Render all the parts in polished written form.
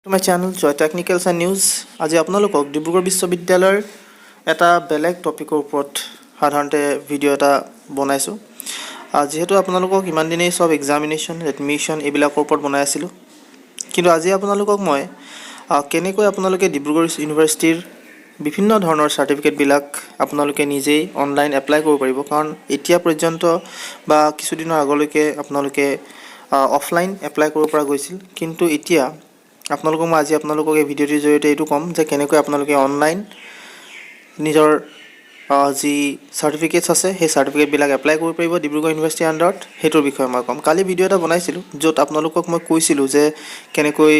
To my channel Joy Technicals and News. আজি আপোনালোকক ডিব্ৰুগড় বিশ্ববিদ্যালয়ৰ এটা বেলেগ টপিকৰ ওপৰত সাধাৰণতে ভিডিঅ' এটা বনাইছো। যেহেতু আপোনালোকক ইমান দিনেই সব এক্সামিনেশ্যন এডমিশ্যন এইবিলাকৰ ওপৰত বনাই আছিলোঁ, কিন্তু আজি আপোনালোকক মই কেনেকৈ আপোনালোকে ডিব্ৰুগড় ইউনিভাৰ্চিটিৰ বিভিন্ন ধৰণৰ চাৰ্টিফিকেটবিলাক আপোনালোকে নিজেই অনলাইন এপ্লাই কৰিব পাৰিব। কাৰণ এতিয়া পৰ্যন্ত বা কিছুদিনৰ আগলৈকে আপোনালোকে অফলাইন এপ্লাই কৰিব পৰা গৈছিল, কিন্তু এতিয়া আপোনালোকক মই আজি আপোনালোকক এই ভিডিঅ'টিৰ জৰিয়তে এইটো ক'ম যে কেনেকৈ আপোনালোকে অনলাইন নিজৰ যি চাৰ্টিফিকেটছ আছে সেই চাৰ্টিফিকেটবিলাক এপ্লাই কৰিব পাৰিব ডিব্ৰুগড় ইউনিভাৰ্চিটিৰ আণ্ডাৰত, সেইটোৰ বিষয়ে মই ক'ম। কালি ভিডিঅ' এটা বনাইছিলোঁ য'ত আপোনালোকক মই কৈছিলোঁ যে কেনেকৈ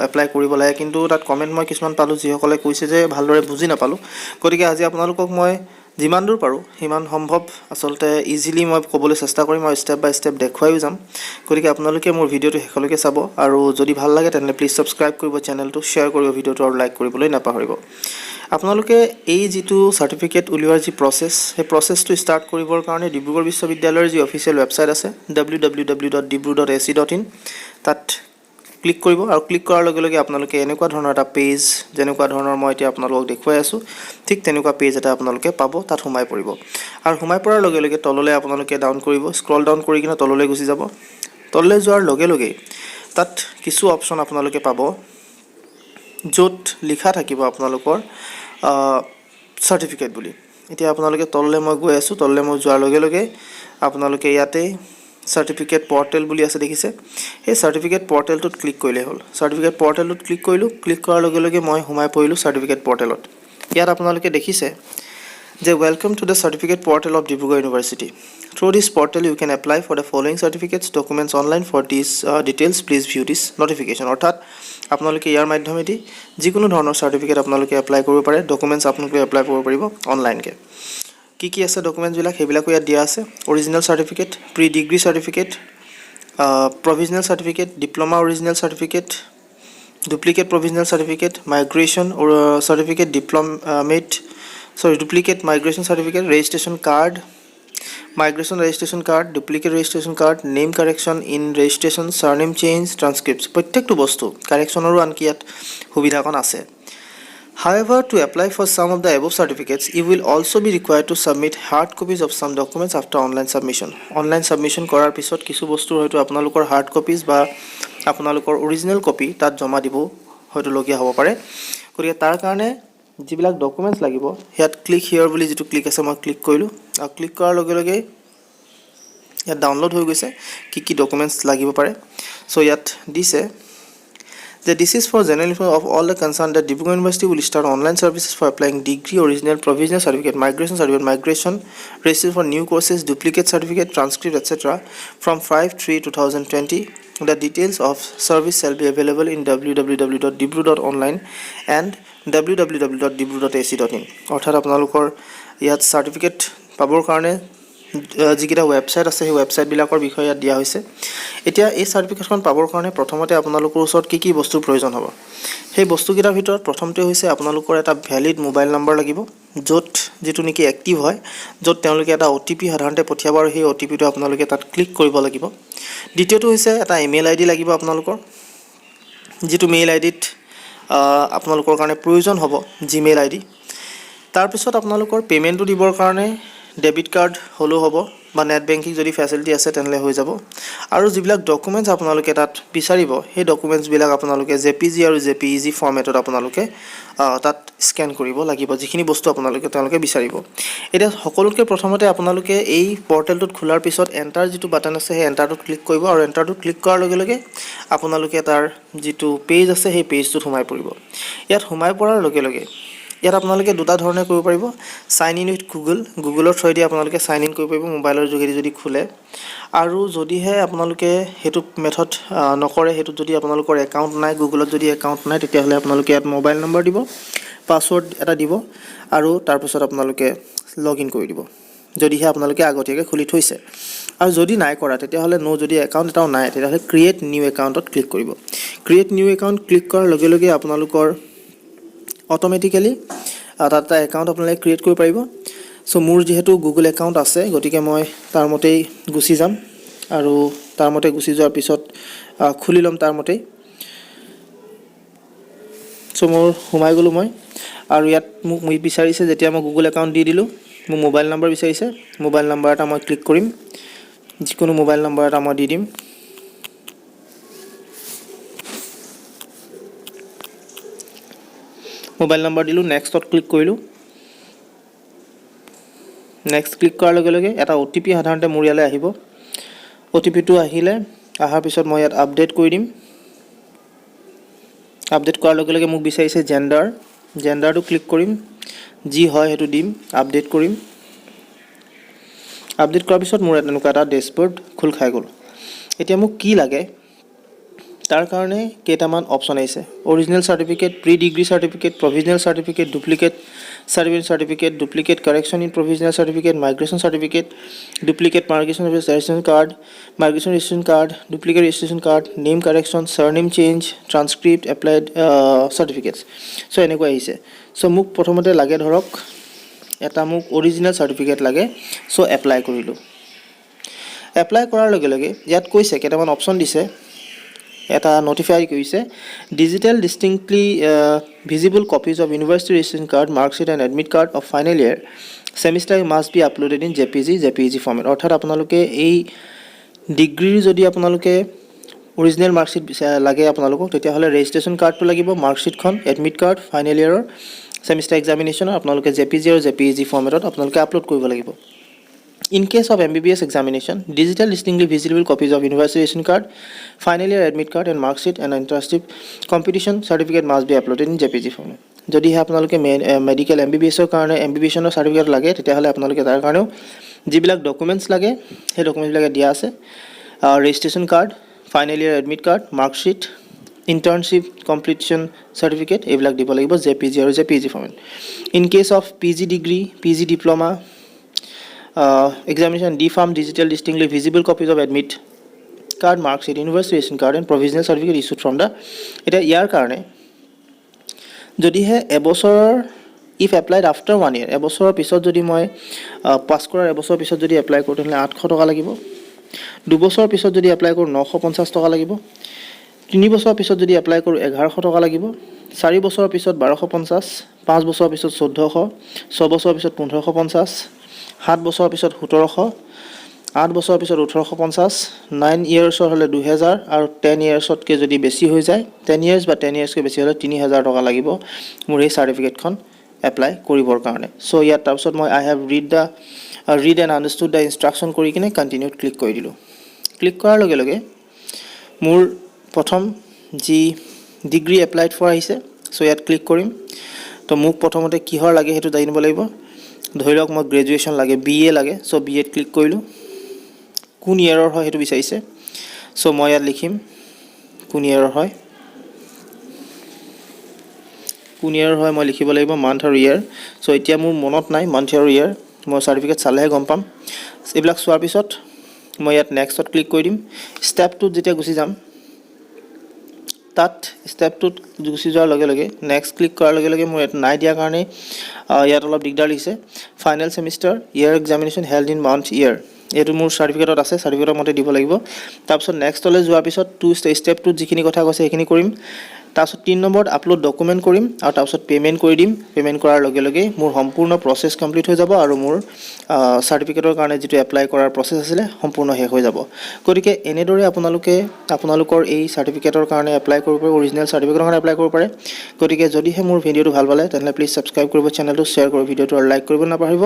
এপ্লাই কৰিব লাগে, কিন্তু তাত কমেণ্ট মই কিছুমান পালোঁ যিসকলে কৈছে যে ভালদৰে বুজি নাপালোঁ। গতিকে আজি আপোনালোকক মই যিমান দূৰ পাৰোঁ সিমান সম্ভৱ আচলতে ইজিলি মই ক'বলৈ চেষ্টা কৰিম আৰু ষ্টেপ বাই ষ্টেপ দেখুৱাইও যাম। গতিকে আপোনালোকে মোৰ ভিডিঅ'টো শেষলৈকে চাব, আৰু যদি ভাল লাগে তেনেহ'লে প্লিজ ছাবস্ক্ৰাইব কৰিব চেনেলটো, শ্বেয়াৰ কৰিব ভিডিঅ'টো আৰু লাইক কৰিবলৈ নাপাহৰিব। আপোনালোকে এই যিটো চাৰ্টিফিকেট উলিওৱাৰ যি প্ৰচেছ, সেই প্ৰচেছটো ষ্টাৰ্ট কৰিবৰ কাৰণে ডিব্ৰুগড় বিশ্ববিদ্যালয়ৰ যি অফিচিয়েল ৱেবছাইট আছে www.dibru.ac.in তাত ক্লিক কৰিব, আৰু ক্লিক কৰাৰ লগে লগে আপোনালোকে এনেকুৱা ধৰণৰ এটা পেজ, যেনেকুৱা ধৰণৰ মই এতিয়া আপোনালোকক দেখুৱাই আছোঁ ঠিক তেনেকুৱা পেজ এটা আপোনালোকে পাব। তাত সোমাই পৰিব, আৰু সোমাই পৰাৰ লগে লগে তললৈ আপোনালোকে ডাউন কৰিব, স্ক্ৰল ডাউন কৰি কিনে তললৈ গুচি যাব। তললৈ যোৱাৰ লগে লগে তাত কিছু অপশ্যন আপোনালোকে পাব য'ত লিখা থাকিব আপোনালোকৰ চাৰ্টিফিকেট বুলি। এতিয়া আপোনালোকে তললৈ মই গৈ আছোঁ, তললৈ মই যোৱাৰ লগে লগে আপোনালোকে ইয়াতে চাৰ্টিফিকেট পৰ্টেল বুলি আছে দেখিছে, সেই চাৰ্টিফিকেট পৰ্টেলটোত ক্লিক কৰিলেই হ'ল। চাৰ্টিফিকেট পৰ্টেলটোত ক্লিক কৰিলোঁ, ক্লিক কৰাৰ লগে লগে মই সোমাই পৰিলোঁ চাৰ্টিফিকেট পৰ্টেলত। ইয়াত আপোনালোকে দেখিছে যে welcome to the certificate portal of Dibrugarh university. Through this portal you can apply for the following certificates documents online for this details please view this notification. অৰ্থাৎ আপোনালোকে ইয়াৰ মাধ্যমেদি যিকোনো ধৰণৰ চাৰ্টিফিকেট আপোনালোকে এপ্লাই কৰিব পাৰে, ডকুমেণ্টছ আপোনালোকে এপ্লাই কৰিব পাৰিব অনলাইনকৈ। কি আছে ডকুমেণ্টছবিলাক সেইবিলাকো ইয়াত দিয়া আছে। Original certificate, pre degree certificate, provisional certificate, diploma original certificate, duplicate provisional certificate, migration certificate, duplicate migration certificate, registration card, migration registration card, duplicate registration card, name correction in registration, surname change, transcripts, প্ৰত্যেকটো বস্তু কাৰেকশ্যনৰো আনকি ইয়াত সুবিধাকণ আছে। However, to apply for some of the above certificates, you will also be required to submit hard copies of some documents after online submission. Online submission কৰাৰ পিছত কিছু বস্তু হয়তো আপোনালোকৰ হাৰ্ড কপিজ বা আপোনালোকৰ অৰিজিনেল কপি তাত জমা দিব হয়তো লগীয়া হ'ব পাৰে। গতিকে তাৰ কাৰণে যিবিলাক ডকুমেণ্টছ লাগিব ইয়াত ক্লিক হিয়ৰ বুলি যিটো ক্লিক আছে মই ক্লিক কৰিলোঁ, আৰু ক্লিক কৰাৰ লগে লগে ইয়াত ডাউনলোড হৈ গৈছে কি ডকুমেণ্টছ লাগিব পাৰে। চ' ইয়াত দিছে that this is for general information of all the concerned that Dibrugarh University will start online services for applying degree, original, provisional certificate, migration registration for new courses, duplicate certificate, transcript, etc. from 5/3/2020. The details of service shall be available in www.dibru.online and www.dibru.ac.in. অৰ্থাৎ আপোনালোকৰ ইয়াত certificate পাবৰ কাৰণে যিকেইটা website আছে সেই ৱেবছাইটবিলাকৰ বিষয়ে ইয়াত দিয়া হৈছে। এতিয়া এই চাৰ্টিফিকেটখন পাবৰ কাৰণে প্ৰথমতে আপোনালোকৰ ওচৰত কি বস্তুৰ প্ৰয়োজন হ'ব, সেই বস্তুকেইটাৰ ভিতৰত প্ৰথমতে হৈছে আপোনালোকৰ এটা ভেলিড মোবাইল নম্বৰ লাগিব, যিটো নেকি এক্টিভ হয়, য'ত তেওঁলোকে এটা OTP সাধাৰণতে পঠিয়াব, আৰু সেই OTPটো আপোনালোকে তাত ক্লিক কৰিব লাগিব। দ্বিতীয়টো হৈছে এটা ইমেইল ID লাগিব আপোনালোকৰ, যিটো মেইল IDত আপোনালোকৰ কাৰণে প্ৰয়োজন হ'ব জিমেইল ID। তাৰপিছত আপোনালোকৰ পে'মেণ্টটো দিবৰ কাৰণে ডেবিট কাৰ্ড হ'লেও হ'ব, বা নেট বেংকিং যদি ফেচিলিটি আছে তেনেহ'লে হৈ যাব। আৰু যিবিলাক ডকুমেণ্টছ আপোনালোকে তাত বিচাৰিব সেই ডকুমেণ্টছবিলাক আপোনালোকে JPG আৰু JPEG ফৰ্মেটত আপোনালোকে তাত স্কেন কৰিব লাগিব, যিখিনি বস্তু তেওঁলোকে বিচাৰিব। এতিয়া সকলোতকৈ প্ৰথমতে আপোনালোকে এই পৰ্টেলটোত খোলাৰ পিছত এণ্টাৰ যিটো বাটন আছে সেই এণ্টাৰটোত ক্লিক কৰিব, আৰু এণ্টাৰটোত ক্লিক কৰাৰ লগে লগে আপোনালোকে তাৰ যিটো পেজ আছে সেই পেজটোত সোমাই পৰিব। ইয়াত সোমাই পৰাৰ লগে লগে ইয়াত আপোনালোকে দুটা ধৰণে কৰিব পাৰিব। চাইন ইন উইথ গুগলৰ থ্ৰুৱেদি আপোনালোকে চাইন ইন কৰিব পাৰিব মোবাইলৰ যোগেদি যদি খোলে, আৰু যদিহে আপোনালোকে সেইটো মেথড নকৰে, সেইটোত যদি আপোনালোকৰ একাউণ্ট নাই, গুগলত যদি একাউণ্ট নাই, তেতিয়াহ'লে আপোনালোকে ইয়াত মোবাইল নম্বৰ দিব, পাছৱৰ্ড এটা দিব, আৰু তাৰপিছত আপোনালোকে লগ ইন কৰি দিব, যদিহে আপোনালোকে আগতীয়াকৈ খুলি থৈছে। আৰু যদি নাই কৰা তেতিয়াহ'লে যদি একাউণ্ট এটাও নাই তেতিয়াহ'লে ক্ৰিয়েট নিউ একাউণ্টত ক্লিক কৰিব। ক্ৰিয়েট নিউ একাউণ্ট ক্লিক কৰাৰ লগে লগে আপোনালোকৰ অট'মেটিকেলি তাত এটা একাউণ্ট আপোনালোকে ক্ৰিয়েট কৰিব পাৰিব। চ' মোৰ যিহেতু গুগল একাউণ্ট আছে গতিকে মই তাৰ মতেই গুচি যাম, আৰু তাৰ মতে গুচি যোৱাৰ পিছত খুলি ল'ম তাৰ মতেই। সো মোৰ সোমাই গ'লোঁ মই আৰু ইয়াত মোক বিচাৰিছে যেতিয়া মই গুগল একাউণ্ট দি দিলোঁ মোৰ মোবাইল নম্বৰ বিচাৰিছে মোবাইল নম্বৰ এটা মই ক্লিক কৰিম যিকোনো মোবাইল নম্বৰ এটা মই দি দিম মোবাইল নম্বৰ দিলোঁ নেক্সটত ক্লিক কৰিলোঁ নেক্সট ক্লিক কৰাৰ লগে লগে এটা OTP সাধাৰণতে মোৰ ইয়ালৈ আহিব OTPটো আহিলে আহাৰ পিছত মই ইয়াত আপডেট কৰি দিম আপডেট কৰাৰ লগে লগে মোক বিচাৰিছে জেন্ডাৰটো ক্লিক কৰিম যি হয় হেতু দিম আপডেট কৰিম আপডেট কৰাৰ পিছত মোৰ এনেকুৱা এটা ডেশবোৰ্ড খুল খাই গ'ল এতিয়া মোক কি লাগে তাৰ কাৰণে কেইটামান অপচন আহিছে original certificate pre degree certificate provisional certificate duplicate certificate duplicate correction in provisional certificate migration certificate duplicate migration registration card migration registration card duplicate registration card name correction surname change transcript applied certificates so এনেকুৱা আহিছে so মোক প্ৰথমতে লাগে ধৰক এটা মোক original certificate লাগে so apply কৰিলোঁ এপ্লাই কৰাৰ লগে লগে ইয়াত কৈছে কেইটামান অপচন দিছে এটা নোটিফাই কৰিছে digital distinctly visible copies of university registration card marksheet and admit card of final year semester must be uploaded in JPG format অৰ্থাৎ আপোনালোকে এই ডিগ্ৰীৰ যদি আপোনালোকে অৰিজিনেল মাৰ্কশ্বিট লাগে আপোনালোকক তেতিয়াহ'লে ৰেজিষ্ট্ৰেশ্যন কাৰ্ডটো লাগিব মাৰ্কশ্বিটখন এডমিট কাৰ্ড ফাইনেল ইয়াৰৰ সেমিষ্টাৰ এক্সামিনেশ্যনৰ আপোনালোকে JPG ফৰ্মেটত আপোনালোকে আপলোড কৰিব লাগিব In case of MBBS examination, digital distinctly visible copies of university ration card, final year admit card and mark sheet and internship competition certificate must be uploaded in JPG format. যদি আপোনালোকে medical MBBS ৰ কাৰণে MBBS ৰ certificate লাগে তেতিয়াহ'লে আপোনালোকে তাৰ কাৰণেও যিবিলাক ডকুমেন্টছ লাগে সেই ডকুমেন্টবিলাক দিয়া আছে registration card final year admit card mark sheet internship completion certificate এইবিলাক দিব লাগিব JPG আৰু JPG format. In case of PG degree, PG diploma examination DPharm digital distinctly visible copies of admit card mark sheet university ration card and provisional certificate issued from the এটা ইয়াৰ কাৰণে যদিহে এবছৰৰ if applied after 1 year এবছৰৰ পিছত যদি মই pass কৰাৰ এবছৰৰ পিছত যদি এপ্লাই কৰোঁ তেনে 800 টকা লাগিব 2 বছৰৰ পিছত যদি এপ্লাই কৰোঁ 950 টকা লাগিব 3 বছৰৰ পিছত যদি এপ্লাই কৰোঁ 1100 টকা লাগিব 4 বছৰৰ পিছত 1250 5 বছৰৰ পিছত 1400 6 বছৰৰ পিছত 1550 7 বছৰৰ পিছত 1700 8 বছৰৰ পিছত 1850 9 ইয়াৰ্ছৰ হলে 2000 আৰু 10 ইয়াৰ্ছতকৈ যদি বেছি হৈ যায় 10 ইয়াৰ্ছ বা 10 ইয়াৰ্ছকৈ বেছি হলে 3000 টকা লাগিব মোৰ এই সাৰ্টিফিকেটখন এপ্লাই কৰিবৰ কাৰণে সো ইয়াত তাৰপিছত মই I have read and understood the instruction কৰি কিনে কণ্টিনিউত ক্লিক কৰি দিলোঁ ক্লিক কৰাৰ লগে লগে মোৰ প্ৰথম যি ডিগ্ৰী এপ্লাইড ফৰ আহিছে সো ইয়াত ক্লিক কৰিম তো মোক প্ৰথমতে কিহৰ লাগে হেতু জানিব লাগিব ধৰি লওক মই গ্ৰেজুৱেশ্যন লাগে BA লাগে সো BA ক্লিক কৰিলোঁ কোন ইয়াৰৰ হয় হেতু বিচাৰিছে সো মই ইয়াত লিখিম কোন ইয়াৰৰ হয় মই লিখিব লাগিব মান্থ আৰু ইয়াৰ সো এতিয়া মোৰ মনত নাই মান্থ আৰু ইয়াৰ মই সাৰ্টিফিকেট চালেহে গম পাম এইবিলাক চোৱাৰ পিছত মই ইয়াত নেক্সটত ক্লিক কৰি দিম ষ্টেপটোত যেতিয়া গুচি যাম তাত ষ্টেপটোত গুচি যোৱাৰ লগে লগে নেক্সট ক্লিক কৰাৰ লগে লগে মোৰ নাই দিয়া কাৰণে ইয়াত অলপ দিগদাৰ লিখিছে final semester year examination held in month year এইটো মোৰ সাৰ্টিফিকেটত আছে সাৰ্টিফিকেটৰ মতে দিব লাগিব তাৰপিছত নেক্সটলৈ যোৱাৰ পিছত ষ্টেপটোত যিখিনি কথা কৈছে সেইখিনি কৰিম তাৰপিছত 3 নম্বৰত আপলোড ডকুমেন্ট কৰিম আৰু তাৰপিছত পেমেন্ট কৰি দিম পেমেন্ট কৰাৰ লগে লগে মোৰ সম্পূৰ্ণ প্ৰসেছ কমপ্লিট হৈ যাব আৰু মোৰ সাৰ্টিফিকেটৰ কাৰণে যেটো এপ্লাই কৰাৰ প্ৰসেছ আছিল সম্পূৰ্ণ শেষ হৈ যাব গতিকে এনেদৰে আপোনালোকৰ এই সাৰ্টিফিকেটৰ কাৰণে এপ্লাই কৰিব পাৰে অৰিজিনাল সাৰ্টিফিকেটৰ কাৰণে এপ্লাই কৰিব পাৰে গতিকে যদিহে মোৰ ভিডিওটো ভাল পালে তেনে প্লিজ সাবস্ক্ৰাইব কৰিব চেনেলটো শ্বেয়াৰ কৰিব ভিডিওটো আৰু লাইক কৰিব নাপাহৰিব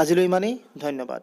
আজিলৈ ইমানেই ধন্যবাদ